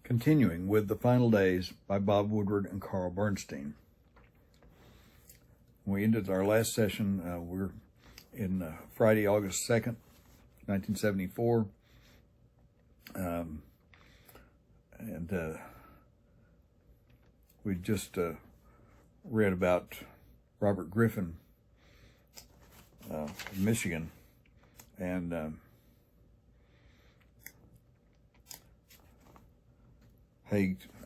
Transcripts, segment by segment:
Continuing with The Final Days by Bob Woodward and Carl Bernstein. We ended our last session. We're in Friday, August 2nd, 1974. We just read about Robert Griffin of Michigan, and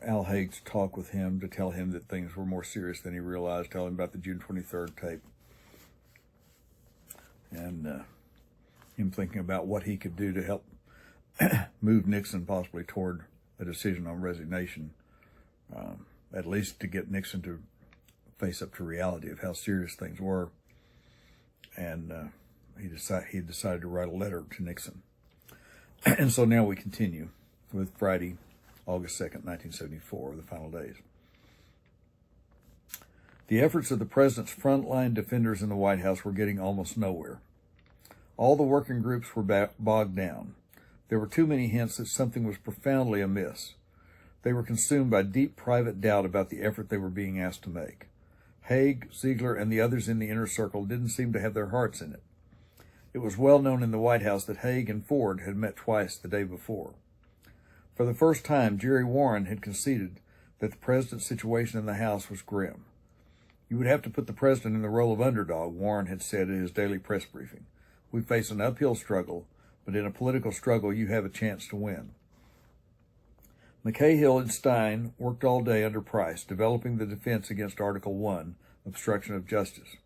Al Haig's talk with him to tell him that things were more serious than he realized, tell him about the June 23rd tape, and him thinking about what he could do to help move Nixon possibly toward a decision on resignation, at least to get Nixon to face up to reality of how serious things were. And he decided to write a letter to Nixon. And so now we continue with Friday, August 2nd, 1974, The Final Days. The efforts of the president's frontline defenders in the White House were getting almost nowhere. All the working groups were bogged down. There were too many hints that something was profoundly amiss. They were consumed by deep private doubt about the effort they were being asked to make. Haig, Ziegler, and the others in the inner circle didn't seem to have their hearts in it. It was well known in the White House that Haig and Ford had met twice the day before. For the first time, Jerry Warren had conceded that the president's situation in the House was grim. "You would have to put the president in the role of underdog," Warren had said at his daily press briefing. "We face an uphill struggle, but in a political struggle, you have a chance to win." McCahill and Stein worked all day under Price, developing the defense against Article 1, obstruction of justice.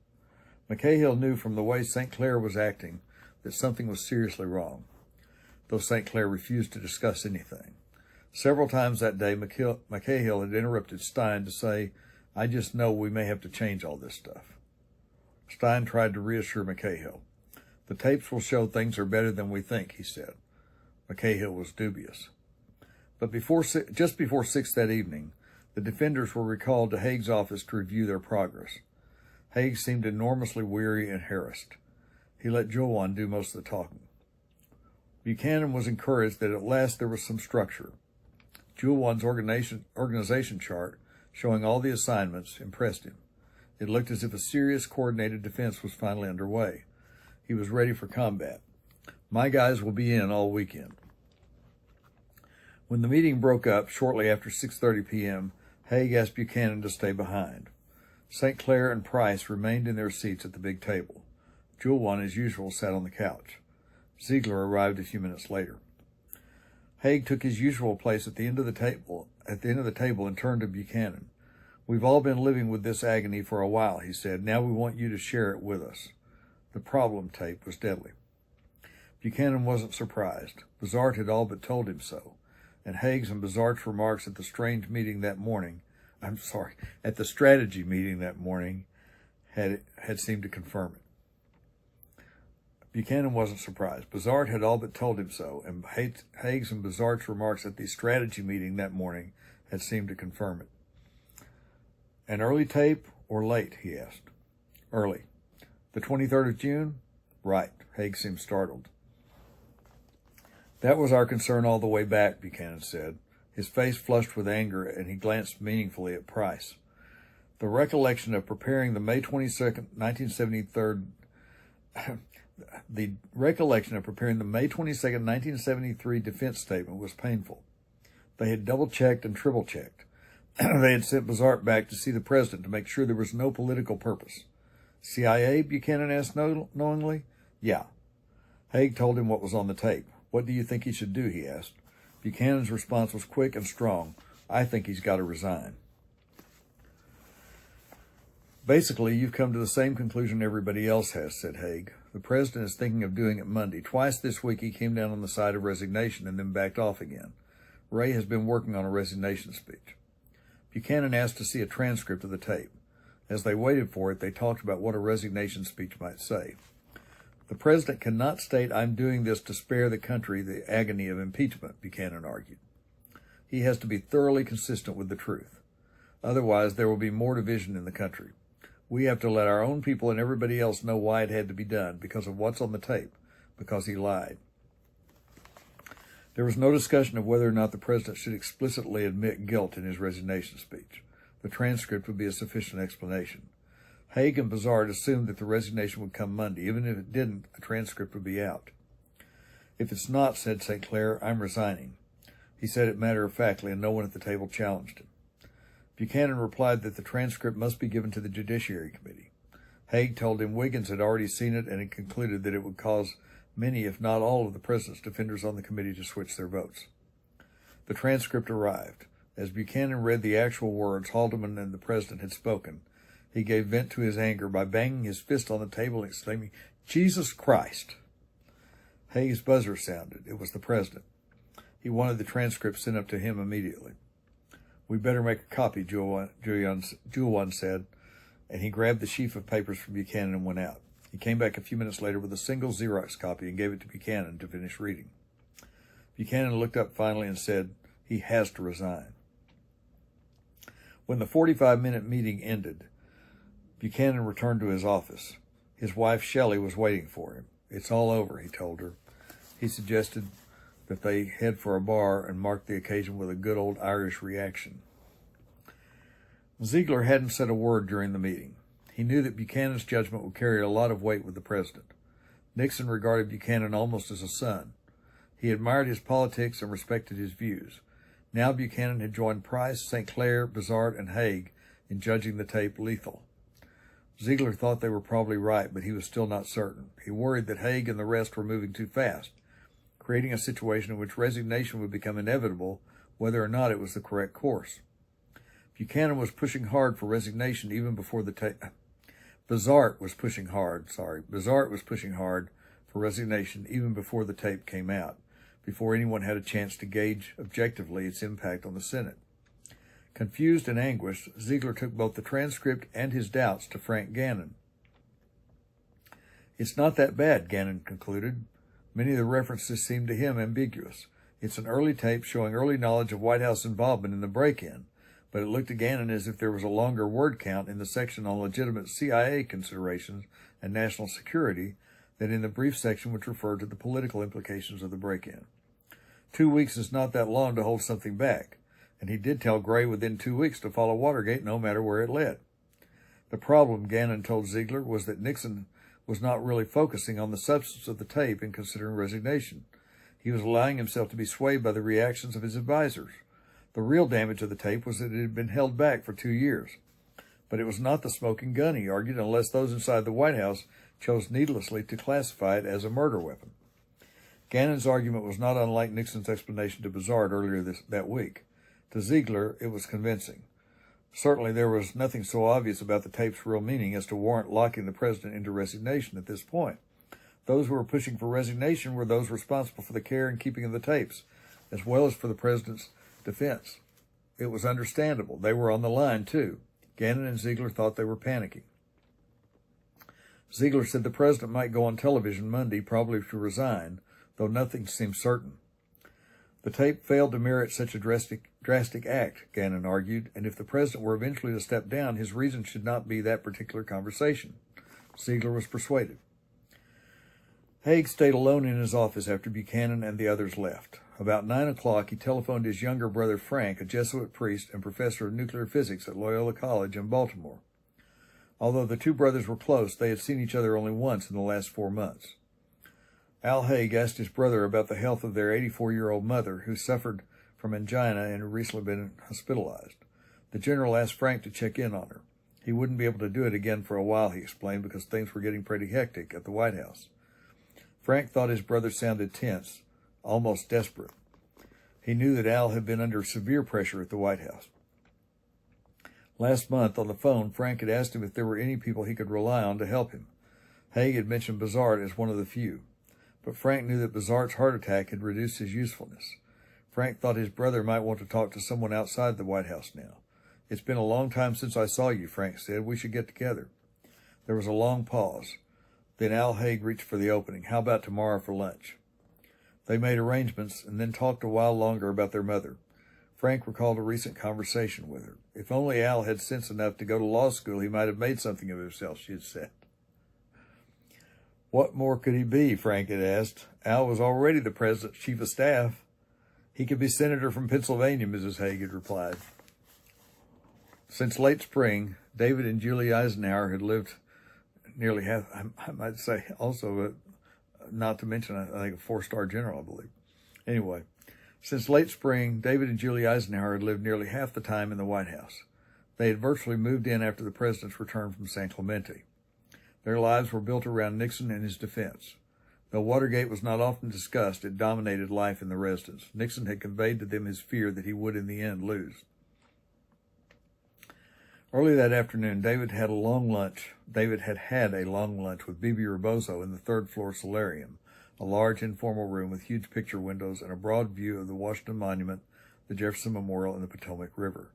McCahill knew from the way St. Clair was acting that something was seriously wrong, though St. Clair refused to discuss anything. Several times that day, McCahill had interrupted Stein to say, "I just know we may have to change all this stuff." Stein tried to reassure McCahill. "The tapes will show things are better than we think," he said. McCahill was dubious. But just before 6 that evening, the defenders were recalled to Haig's office to review their progress. Haig seemed enormously weary and harassed. He let Jowan do most of the talking. Buchanan was encouraged that at last there was some structure. Jowan's organization chart, showing all the assignments, impressed him. It looked as if a serious coordinated defense was finally underway. He was ready for combat. "My guys will be in all weekend." When the meeting broke up shortly after 6:30 p.m., Haig asked Buchanan to stay behind. St. Clair and Price remained in their seats at the big table. Jowan, as usual, sat on the couch. Ziegler arrived a few minutes later. Haig took his usual place at the end of the table, and turned to Buchanan. "We've all been living with this agony for a while," he said. "Now we want you to share it with us." The problem tape was deadly. Buchanan wasn't surprised. Bizart had all but told him so, and Haig's and Bizart's remarks at the strategy meeting that morning had seemed to confirm it. Buchanan wasn't surprised. Bizart had all but told him so, and Haig's and Bizart's remarks at the strategy meeting that morning had seemed to confirm it. "An early tape or late?" he asked. "Early." "The 23rd of June? "Right." Haig seemed startled. "That was our concern all the way back," Buchanan said. His face flushed with anger, and he glanced meaningfully at Price. The recollection of preparing the May 22nd, 1973 defense statement was painful. They had double-checked and triple-checked. They had sent Bizart back to see the president to make sure there was no political purpose. "CIA?" Buchanan asked knowingly. "Yeah." Haig told him what was on the tape. "What do you think he should do?" he asked. Buchanan's response was quick and strong. "I think he's got to resign." "Basically, you've come to the same conclusion everybody else has," said Haig. "The president is thinking of doing it Monday. Twice this week he came down on the side of resignation and then backed off again. Ray has been working on a resignation speech." Buchanan asked to see a transcript of the tape. As they waited for it, they talked about what a resignation speech might say. "The president cannot state, 'I'm doing this to spare the country the agony of impeachment,'" Buchanan argued. "He has to be thoroughly consistent with the truth. Otherwise, there will be more division in the country. We have to let our own people and everybody else know why it had to be done, because of what's on the tape, because he lied." There was no discussion of whether or not the president should explicitly admit guilt in his resignation speech. The transcript would be a sufficient explanation. Haig and Bizarre assumed that the resignation would come Monday. Even if it didn't, the transcript would be out. If it's not, said St. Clair, I'm resigning. He said it matter-of-factly, and no one at the table challenged him. Buchanan replied that the transcript must be given to the Judiciary Committee. Haig told him Wiggins had already seen it and had concluded that it would cause many, if not all, of the president's defenders on the committee to switch their votes. The transcript arrived. As Buchanan read the actual words Haldeman and the president had spoken, he gave vent to his anger by banging his fist on the table and exclaiming, "Jesus Christ!" Haig's buzzer sounded. It was the president. He wanted the transcript sent up to him immediately. "We better make a copy," Julian said, and he grabbed the sheaf of papers from Buchanan and went out. He came back a few minutes later with a single Xerox copy and gave it to Buchanan to finish reading. Buchanan looked up finally and said, "He has to resign." When the 45-minute meeting ended, Buchanan returned to his office. His wife, Shelley, was waiting for him. "It's all over," he told her. He suggested that they head for a bar and mark the occasion with a good old Irish reaction. Ziegler hadn't said a word during the meeting. He knew that Buchanan's judgment would carry a lot of weight with the president. Nixon regarded Buchanan almost as a son. He admired his politics and respected his views. Now Buchanan had joined Price, St. Clair, Bizarre, and Haig in judging the tape lethal. Ziegler thought they were probably right, but he was still not certain. He worried that Haig and the rest were moving too fast, creating a situation in which resignation would become inevitable, whether or not it was the correct course. Buchanan was pushing hard for resignation even before the tape. Bizarre was pushing hard for resignation even before the tape came out, before anyone had a chance to gauge objectively its impact on the Senate. Confused and anguished, Ziegler took both the transcript and his doubts to Frank Gannon. "It's not that bad," Gannon concluded. Many of the references seemed to him ambiguous. It's an early tape showing early knowledge of White House involvement in the break-in, but it looked to Gannon as if there was a longer word count in the section on legitimate CIA considerations and national security than in the brief section which referred to the political implications of the break-in. 2 weeks is not that long to hold something back, and he did tell Gray within 2 weeks to follow Watergate no matter where it led. The problem, Gannon told Ziegler, was that Nixon was not really focusing on the substance of the tape in considering resignation. He was allowing himself to be swayed by the reactions of his advisors. The real damage of the tape was that it had been held back for 2 years. But it was not the smoking gun, he argued, unless those inside the White House chose needlessly to classify it as a murder weapon. Gannon's argument was not unlike Nixon's explanation to Bizarre earlier that week. To Ziegler, it was convincing. Certainly there was nothing so obvious about the tape's real meaning as to warrant locking the president into resignation at this point. Those who were pushing for resignation were those responsible for the care and keeping of the tapes, as well as for the president's defense. It was understandable. They were on the line, too. Gannon and Ziegler thought they were panicking. Ziegler said the president might go on television Monday, probably to resign, though nothing seemed certain. The tape failed to merit such a drastic act, Gannon argued, and if the president were eventually to step down, his reason should not be that particular conversation. Ziegler was persuaded. Haig stayed alone in his office after Buchanan and the others left. About 9 o'clock, he telephoned his younger brother Frank, a Jesuit priest and professor of nuclear physics at Loyola College in Baltimore. Although the two brothers were close, they had seen each other only once in the last 4 months. Al Haig asked his brother about the health of their 84-year-old mother, who suffered from angina and had recently been hospitalized. The general asked Frank to check in on her. He wouldn't be able to do it again for a while, he explained, because things were getting pretty hectic at the White House. Frank thought his brother sounded tense, almost desperate. He knew that Al had been under severe pressure at the White House. Last month, on the phone, Frank had asked him if there were any people he could rely on to help him. Haig had mentioned Bizarre as one of the few. But Frank knew that Bizarre's heart attack had reduced his usefulness. Frank thought his brother might want to talk to someone outside the White House now. "It's been a long time since I saw you," Frank said. "We should get together." There was a long pause. Then Al Haig reached for the opening. "How about tomorrow for lunch?" They made arrangements and then talked a while longer about their mother. Frank recalled a recent conversation with her. If only Al had sense enough to go to law school, he might have made something of himself, she had said. What more could he be, Frank had asked. Al was already the president's chief of staff. He could be senator from Pennsylvania, Mrs. Haig had replied. Since late spring, David and Julie Eisenhower had lived nearly half, I might say also, not to mention, I think, a 4-star general, I believe. Anyway, since late spring, David and Julie Eisenhower had lived nearly half the time in the White House. They had virtually moved in after the president's return from San Clemente. Their lives were built around Nixon and his defense. Though Watergate was not often discussed, it dominated life in the residence. Nixon had conveyed to them his fear that he would in the end lose. Early that afternoon, David had had a long lunch with Bibi Rebozo in the third-floor solarium, a large informal room with huge picture windows and a broad view of the Washington Monument, the Jefferson Memorial, and the Potomac River.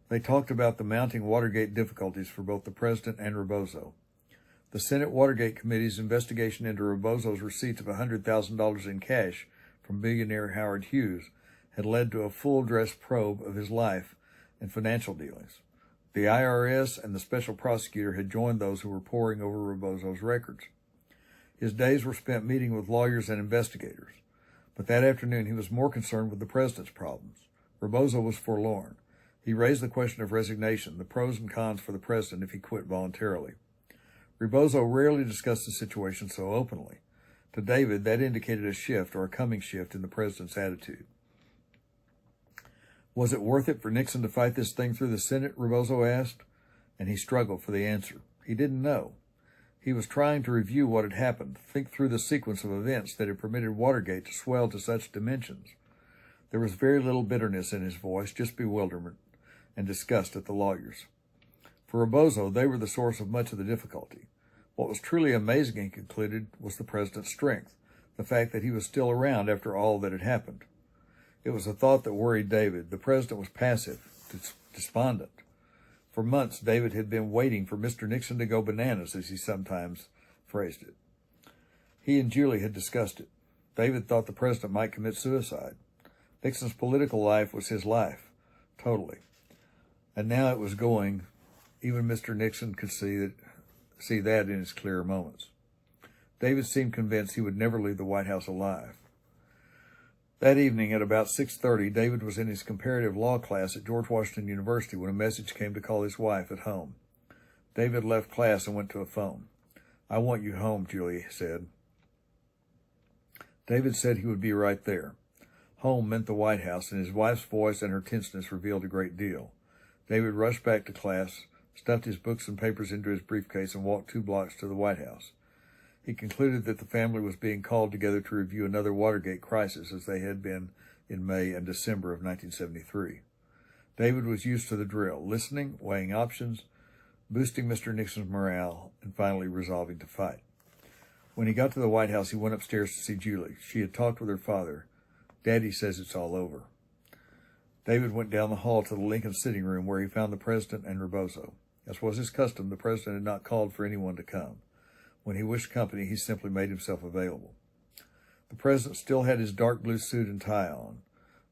They talked about the mounting Watergate difficulties for both the president and Rebozo. The Senate Watergate Committee's investigation into Rebozo's receipts of $100,000 in cash from billionaire Howard Hughes had led to a full-dress probe of his life and financial dealings. The IRS and the special prosecutor had joined those who were poring over Rebozo's records. His days were spent meeting with lawyers and investigators, but that afternoon he was more concerned with the president's problems. Rebozo was forlorn. He raised the question of resignation, the pros and cons for the president if he quit voluntarily. Rebozo rarely discussed the situation so openly. To David, that indicated a shift or a coming shift in the president's attitude. Was it worth it for Nixon to fight this thing through the Senate, Rebozo asked, and he struggled for the answer. He didn't know. He was trying to review what had happened, think through the sequence of events that had permitted Watergate to swell to such dimensions. There was very little bitterness in his voice, just bewilderment and disgust at the lawyers. For Rebozo, they were the source of much of the difficulty. What was truly amazing, he concluded, was the president's strength, the fact that he was still around after all that had happened. It was a thought that worried David. The president was passive, despondent. For months, David had been waiting for Mr. Nixon to go bananas, as he sometimes phrased it. He and Julie had discussed it. David thought the president might commit suicide. Nixon's political life was his life, totally. And now it was going. Even Mr. Nixon could see that in his clearer moments. David seemed convinced he would never leave the White House alive. That evening at about 6:30, David was in his comparative law class at George Washington University when a message came to call his wife at home. David left class and went to a phone. "I want you home," Julie said. David said he would be right there. Home meant the White House, and his wife's voice and her tenseness revealed a great deal. David rushed back to class, stuffed his books and papers into his briefcase, and walked 2 blocks to the White House. He concluded that the family was being called together to review another Watergate crisis as they had been in May and December of 1973. David was used to the drill, listening, weighing options, boosting Mr. Nixon's morale, and finally resolving to fight. When he got to the White House, he went upstairs to see Julie. She had talked with her father. "Daddy says it's all over." David went down the hall to the Lincoln sitting room where he found the president and Rebozo. As was his custom, the president had not called for anyone to come. When he wished company, he simply made himself available. The president still had his dark blue suit and tie on.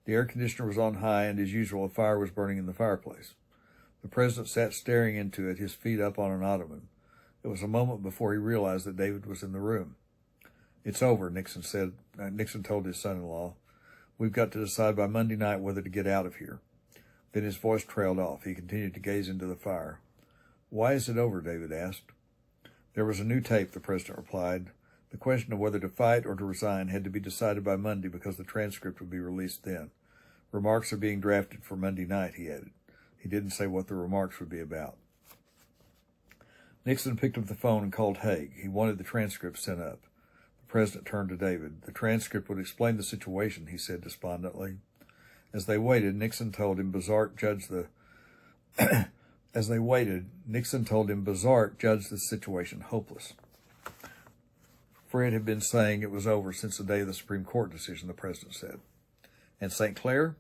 The air conditioner was on high, and as usual, a fire was burning in the fireplace. The president sat staring into it, his feet up on an ottoman. It was a moment before he realized that David was in the room. "It's over," Nixon said. Nixon told his son-in-law. "We've got to decide by Monday night whether to get out of here." Then his voice trailed off. He continued to gaze into the fire. "Why is it over?" David asked. "There was a new tape," the president replied. "The question of whether to fight or to resign had to be decided by Monday because the transcript would be released then. Remarks are being drafted for Monday night," he added. He didn't say what the remarks would be about. Nixon picked up the phone and called Haig. He wanted the transcript sent up. The president turned to David. "The transcript would explain the situation," he said despondently. As they waited, Nixon told him Bazart judged the situation hopeless. Fred had been saying it was over since the day of the Supreme Court decision, the president said. "And St. Clair?"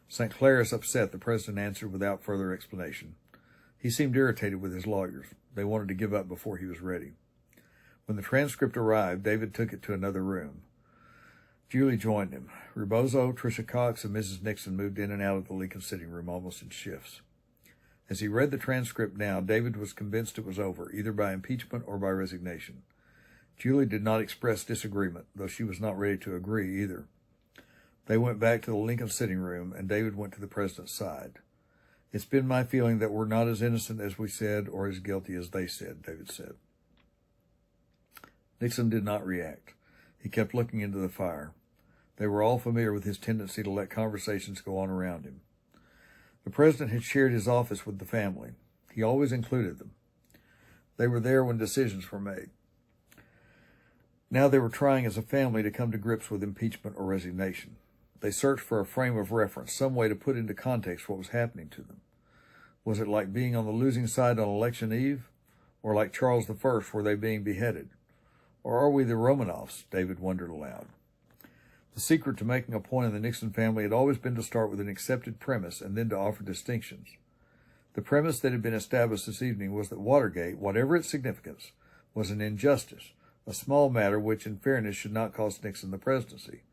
"St. Clair is upset," the president answered without further explanation. He seemed irritated with his lawyers. They wanted to give up before he was ready. When the transcript arrived, David took it to another room. Julie joined him. Rebozo, Tricia Cox, and Mrs. Nixon moved in and out of the Lincoln sitting room almost in shifts. As he read the transcript now, David was convinced it was over, either by impeachment or by resignation. Julie did not express disagreement, though she was not ready to agree either. They went back to the Lincoln sitting room, and David went to the president's side. "It's been my feeling that we're not as innocent as we said or as guilty as they said," David said. Nixon did not react. He kept looking into the fire. They were all familiar with his tendency to let conversations go on around him. The president had shared his office with the family. He always included them. They were there when decisions were made. Now they were trying as a family to come to grips with impeachment or resignation. They searched for a frame of reference, some way to put into context what was happening to them. Was it like being on the losing side on election eve? Or like Charles I, were they being beheaded? Or are we the Romanovs? David wondered aloud. The secret to making a point in the Nixon family had always been to start with an accepted premise and then to offer distinctions. The premise that had been established this evening was that Watergate, whatever its significance, was an injustice, a small matter which, in fairness, should not cost Nixon the presidency.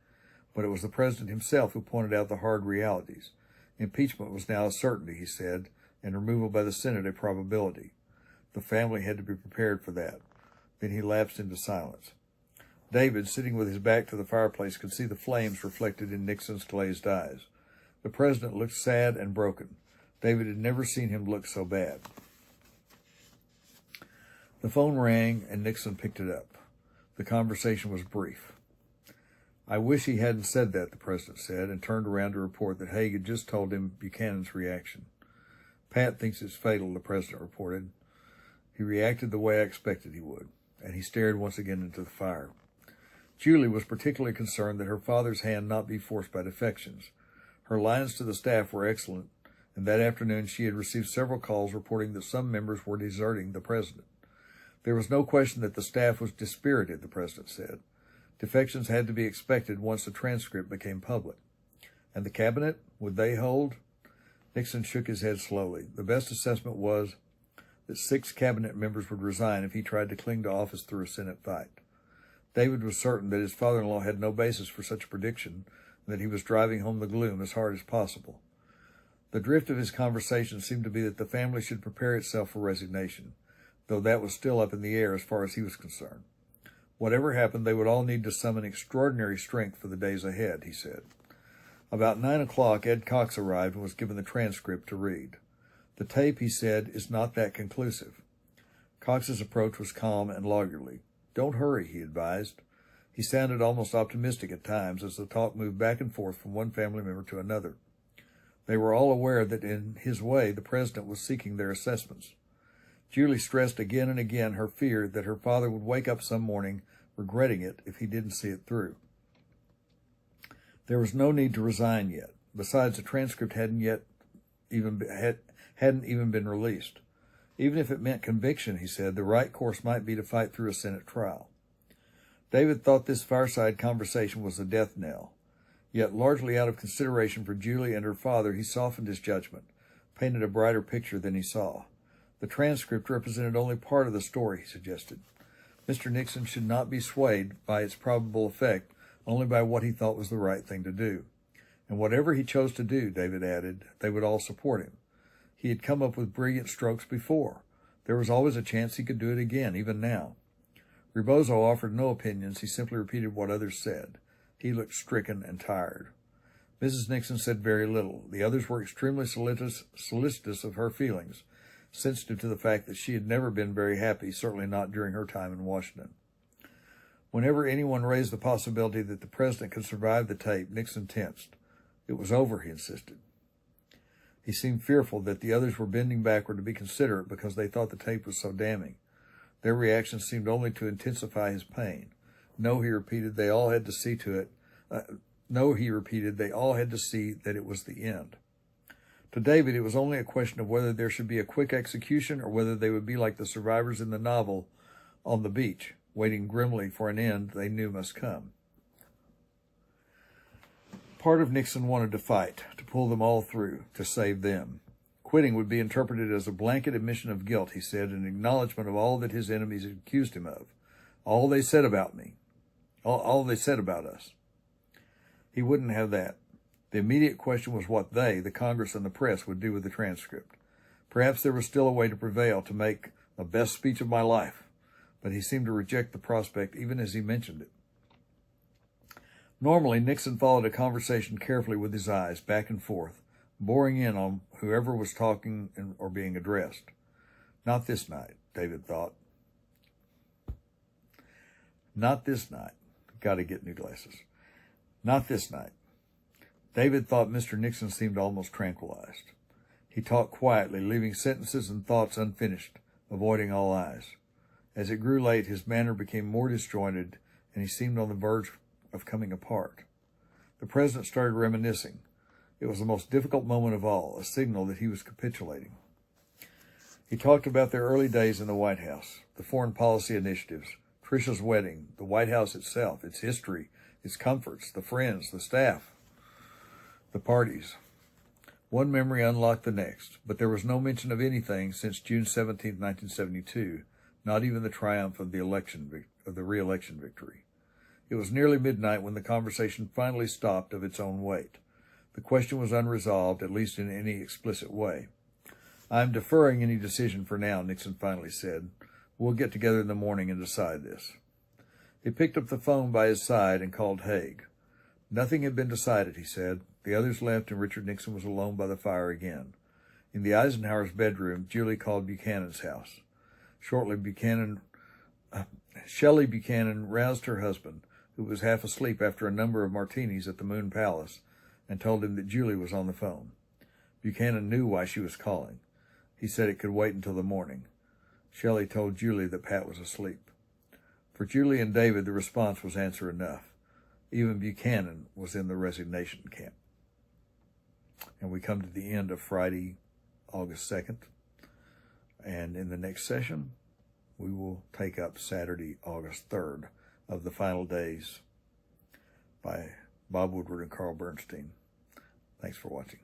But it was the president himself who pointed out the hard realities. Impeachment was now a certainty, he said, and removal by the Senate a probability. The family had to be prepared for that. Then he lapsed into silence. David, sitting with his back to the fireplace, could see the flames reflected in Nixon's glazed eyes. The president looked sad and broken. David had never seen him look so bad. The phone rang, and Nixon picked it up. The conversation was brief. "I wish he hadn't said that," the president said, and turned around to report that Haig had just told him Buchanan's reaction. "Pat thinks it's fatal," the president reported. "He reacted the way I expected he would," and he stared once again into the fire. Julie was particularly concerned that her father's hand not be forced by defections. Her lines to the staff were excellent, and that afternoon she had received several calls reporting that some members were deserting the president. There was no question that the staff was dispirited, the president said. Defections had to be expected once the transcript became public. And the cabinet? Would they hold? Nixon shook his head slowly. The best assessment was that 6 cabinet members would resign if he tried to cling to office through a Senate fight. David was certain that his father-in-law had no basis for such a prediction, and that he was driving home the gloom as hard as possible. The drift of his conversation seemed to be that the family should prepare itself for resignation, though that was still up in the air as far as he was concerned. Whatever happened, they would all need to summon extraordinary strength for the days ahead, he said. About 9 o'clock, Ed Cox arrived and was given the transcript to read. The tape, he said, is not that conclusive. Cox's approach was calm and lawyerly. "Don't hurry," he advised. He sounded almost optimistic at times as the talk moved back and forth from one family member to another. They were all aware that in his way the president was seeking their assessments. Julie stressed again and again her fear that her father would wake up some morning regretting it if he didn't see it through. There was no need to resign yet. Besides, the transcript hadn't even been released. Even if it meant conviction, he said, the right course might be to fight through a Senate trial. David thought this fireside conversation was the death knell. Yet, largely out of consideration for Julie and her father, he softened his judgment, painted a brighter picture than he saw. The transcript represented only part of the story, he suggested. Mr. Nixon should not be swayed by its probable effect, only by what he thought was the right thing to do. And whatever he chose to do, David added, they would all support him. He had come up with brilliant strokes before. There was always a chance he could do it again, even now. Rebozo offered no opinions. He simply repeated what others said. He looked stricken and tired. Mrs. Nixon said very little. The others were extremely solicitous of her feelings, sensitive to the fact that she had never been very happy, certainly not during her time in Washington. Whenever anyone raised the possibility that the president could survive the tape, Nixon tensed. It was over, he insisted. He seemed fearful that the others were bending backward to be considerate because they thought the tape was so damning. Their reaction seemed only to intensify his pain. No, he repeated, they all had to see that it was the end. To David, it was only a question of whether there should be a quick execution or whether they would be like the survivors in the novel on the beach, waiting grimly for an end they knew must come. Part of Nixon wanted to fight, to pull them all through, to save them. Quitting would be interpreted as a blanket admission of guilt, he said, an acknowledgement of all that his enemies accused him of. All they said about me. All they said about us. He wouldn't have that. The immediate question was what they, the Congress and the press, would do with the transcript. Perhaps there was still a way to prevail, to make the best speech of my life, but he seemed to reject the prospect even as he mentioned it. Normally, Nixon followed a conversation carefully with his eyes, back and forth, boring in on whoever was talking or being addressed. Not this night, David thought. Not this night. Got to get new glasses. Not this night. David thought Mr. Nixon seemed almost tranquilized. He talked quietly, leaving sentences and thoughts unfinished, avoiding all eyes. As it grew late, his manner became more disjointed, and he seemed on the verge of coming apart. The president started reminiscing. It was the most difficult moment of all, a signal that he was capitulating. He talked about their early days in the White House, the foreign policy initiatives, Trisha's wedding, the White House itself, its history, its comforts, the friends, the staff, the parties. One memory unlocked the next, but there was no mention of anything since June 17, 1972, not even the triumph of the re-election victory. It was nearly midnight when the conversation finally stopped of its own weight. The question was unresolved, at least in any explicit way. "I am deferring any decision for now," Nixon finally said. "We'll get together in the morning and decide this." He picked up the phone by his side and called Haig. Nothing had been decided, he said. The others left, and Richard Nixon was alone by the fire again. In the Eisenhower's bedroom, Julie called Buchanan's house. Shortly, Shelley Buchanan roused her husband, who was half asleep after a number of martinis at the Moon Palace, and told him that Julie was on the phone. Buchanan knew why she was calling. He said it could wait until the morning. Shelley told Julie that Pat was asleep. For Julie and David, the response was answer enough. Even Buchanan was in the resignation camp. And we come to the end of Friday, August 2nd. And in the next session, we will take up Saturday, August 3rd of The Final Days by Bob Woodward and Carl Bernstein. Thanks for watching.